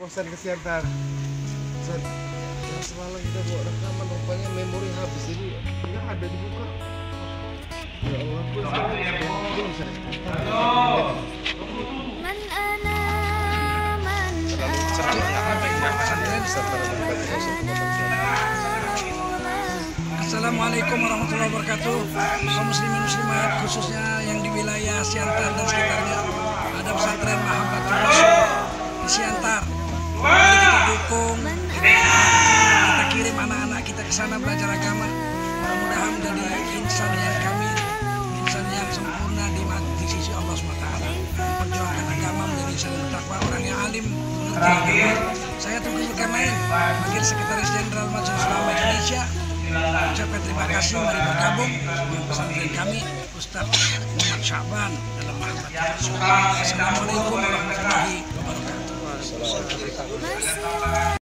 Kosan ke Siantar. Yang semalam kita buat rekaman rupanya memori habis, jadi nggak ada dibuka. Ya Allah, Assalamualaikum warahmatullahi wabarakatuh. Kaum muslimin muslimat khususnya yang di wilayah Siantar dan sekitarnya, ada pesantren Mahabbatul Rasul di Siantar. Mari kita dukung, kita kirim anak-anak kita ke sana belajar agama. Mudah-mudahan menjadi insan yang kamil, insan yang sempurna di sisi Allah SWT. Perjuangkan agama menjadi insan yang bertakwa, orang yang alim menuntut agama. Saya Tugas Zulkarnain, Wakil Sekretaris Jenderal Majelis Ulama Indonesia, ucapkan terima kasih. Mari bergabung dengan pesantren kami Ustaz Muhammad Sya'ban dalam Mahabbatul Rasul. Assalamualaikum warahmatullahi wabarakatuh.